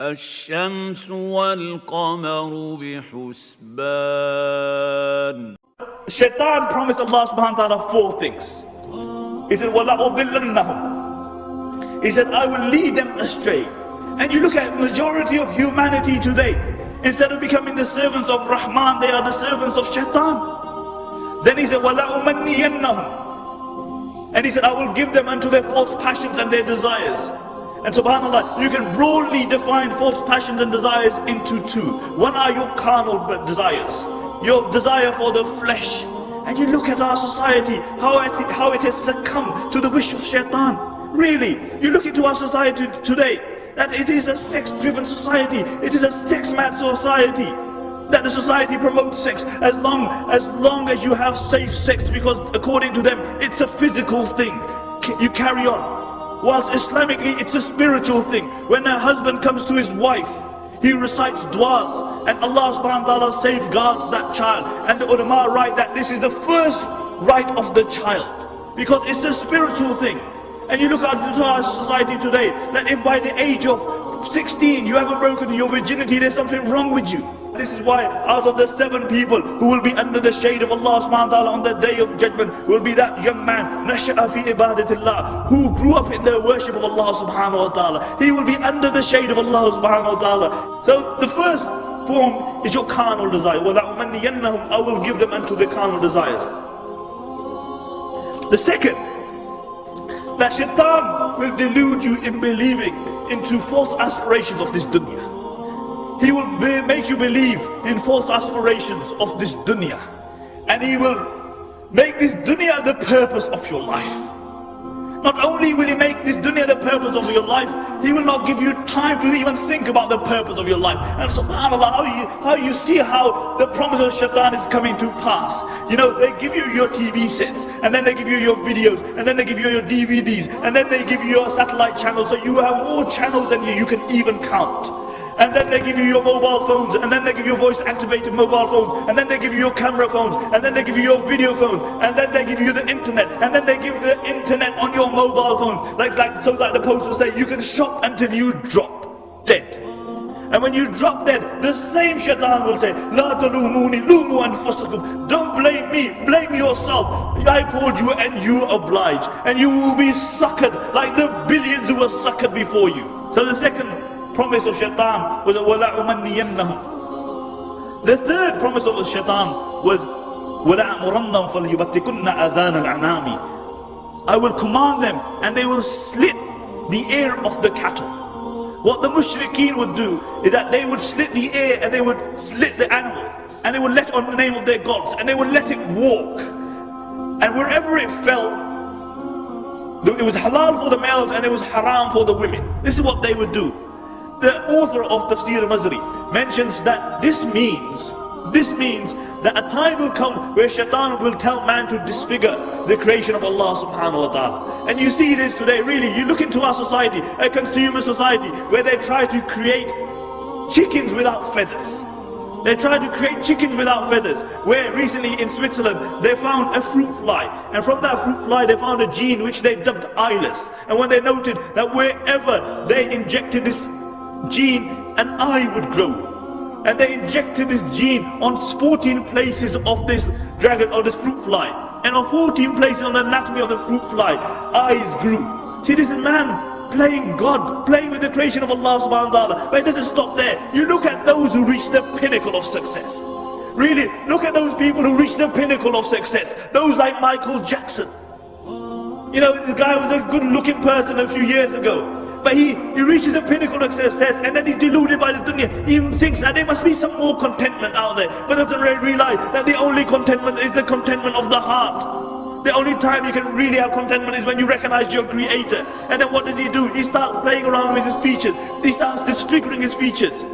الشمس والقمر بحسبان. Shaitan promised Allah subhanahu wa ta'ala 4 things. He said, وَلَأُضِلَّنَّهُمْ. He said, I will lead them astray. And you look at majority of humanity today, instead of becoming the servants of Rahman, they are the servants of Shaitan. Then he said, وَلَأُمَنِّيَنَّهُمْ. And he said, I will give them unto their false passions and their desires. And subhanAllah, you can broadly define false passions and desires into 2. One are your carnal desires, your desire for the flesh. And you look at our society, how it has succumbed to the wish of Shaitan. Really, you look into our society today, that it is a sex-driven society, it is a sex-mad society. That the society promotes sex as long as you have safe sex, because according to them, it's a physical thing. You carry on. Whilst Islamically, it's a spiritual thing. When a husband comes to his wife, he recites du'as, and Allah subhanahu wa ta'ala safeguards that child. And the ulama write that this is the first right of the child, because it's a spiritual thing. And you look at our society today, that if by the age of 16 you haven't broken your virginity, there's something wrong with you. This is why out of the 7 people who will be under the shade of Allah subhanahu wa ta'ala on the day of judgment will be that young man, Nasha'a fi ibadatillah, who grew up in the worship of Allah subhanahu wa ta'ala. He will be under the shade of Allah subhanahu wa ta'ala. So the first form is your carnal desire. وَلَأُمَنِّيَنَّهُمْ, I will give them unto their carnal desires. The second, that Shaitan will delude you in believing into false aspirations of this dunya. He will make you believe in false aspirations of this dunya. And he will make this dunya the purpose of your life. Not only will he make this dunya the purpose of your life, he will not give you time to even think about the purpose of your life. And subhanAllah, how you see how the promise of Shaitan is coming to pass. You know, they give you your TV sets, and then they give you your videos, and then they give you your DVDs, and then they give you your satellite channels, so you have more channels than you can even count. And then they give you your mobile phones, and then they give you voice activated mobile phones, and then they give you your camera phones, and then they give you your video phones, and then they give you the internet, and then they give you the internet on your mobile phone. Like the posters say, you can shop until you drop dead. And when you drop dead, the same Shaitan will say, La talumuni lumu anfusakum. Don't blame me, blame yourself. I called you and you oblige. And you will be suckered like the billions who were suckered before you. So the second promise of Shaitan was وَلَأُمَنِّيَنَّهُمْ. The third promise of Shaitan was وَلَأَمُرَنَّهُمْ فَلْيُبَتِّكُنَّ أَذَانَ الْأَعْنَامِ. I will command them and they will slit the ear of the cattle. What the mushrikeen would do is that they would slit the ear and they would slit the animal, and they would let on the name of their gods, and they would let it walk. And wherever it fell, it was halal for the males and it was haram for the women. This is what they would do. The author of Tafsir Mazri mentions that this means that a time will come where Shaitan will tell man to disfigure the creation of Allah subhanahu wa ta'ala. And you see this today, really. You look into our society, a consumer society, where they try to create chickens without feathers. They try to create chickens without feathers. Where recently in Switzerland they found a fruit fly, and from that fruit fly they found a gene which they dubbed eyeless. And when they noted that wherever they injected this gene, an eye would grow. And they injected this gene on 14 places of this dragon, or this fruit fly. And on 14 places on the anatomy of the fruit fly, eyes grew. See, this is man playing God, playing with the creation of Allah subhanahu wa ta'ala. But it doesn't stop there. You look at those who reach the pinnacle of success. Really, look at those people who reach the pinnacle of success. Those like Michael Jackson. You know, this guy was a good looking person a few years ago. But he reaches the pinnacle of success, and then he's deluded by the dunya. He even thinks that there must be some more contentment out there, but doesn't realize that the only contentment is the contentment of the heart. The only time you can really have contentment is when you recognize your creator. And then what does he do? He starts playing around with his features. He starts disfiguring his features.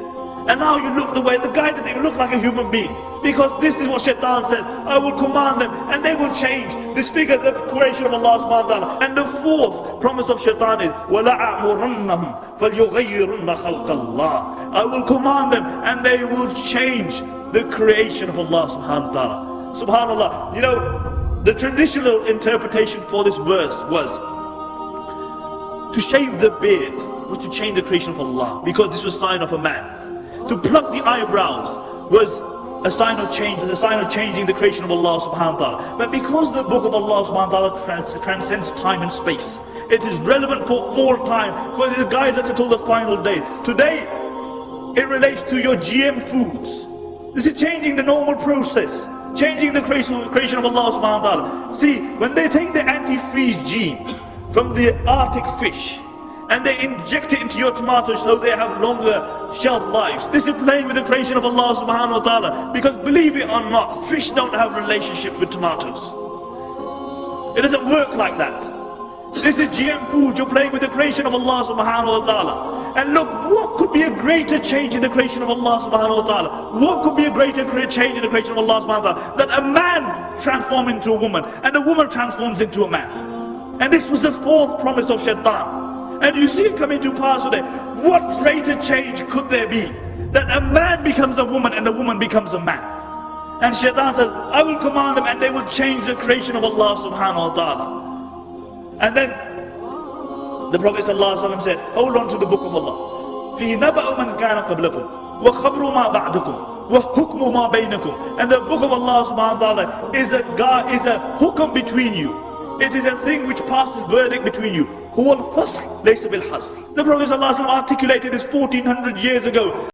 And now you look the way, the guy doesn't even look like a human being. Because this is what Shaitan said, I will command them and they will change, disfigure the creation of Allah subhanahu wa ta'ala. And the fourth promise of Shaitan is, وَلَأَعْمُرَنَّهُمْ فَلْيُغَيِّرُنَّ خَلْقَ اللَّهِ. I will command them and they will change the creation of Allah subhanahu wa ta'ala. Subhanallah, you know, the traditional interpretation for this verse was to shave the beard was to change the creation of Allah, because this was a sign of a man. To pluck the eyebrows was a sign of change, a sign of changing the creation of Allah subhanahu wa ta'ala. But because the book of Allah subhanahu wa ta'ala transcends time and space, it is relevant for all time, because it guides us until the final day. Today, it relates to your GM foods. This is changing the normal process, changing the creation of Allah subhanahu wa ta'ala. See, when they take the antifreeze gene from the Arctic fish, and they inject it into your tomatoes so they have longer shelf lives. This is playing with the creation of Allah subhanahu wa ta'ala. Because believe it or not, fish don't have relationships with tomatoes. It doesn't work like that. This is GM food. You're playing with the creation of Allah subhanahu wa ta'ala. And look, what could be a greater change in the creation of Allah subhanahu wa ta'ala? What could be a greater change in the creation of Allah subhanahu wa ta'ala? That a man transforms into a woman, and a woman transforms into a man. And this was the fourth promise of Shaitan. And you see it coming to pass today. What greater change could there be? That a man becomes a woman and a woman becomes a man. And Shaitan says, I will command them and they will change the creation of Allah subhanahu wa ta'ala. And then the Prophet ﷺ said, hold on to the book of Allah. فِي نَبَأُ مَنْ كَانَ قَبْلَكُمْ وَخَبْرُ مَا بَعْدُكُمْ وَحُكْمُ مَا بَيْنَكُمْ. And the book of Allah subhanahu wa ta'ala is a hukm between you. It is a thing which passes verdict between you. هو الفصل ليس بالحصر. The Prophet ﷺ articulated this 1400 years ago.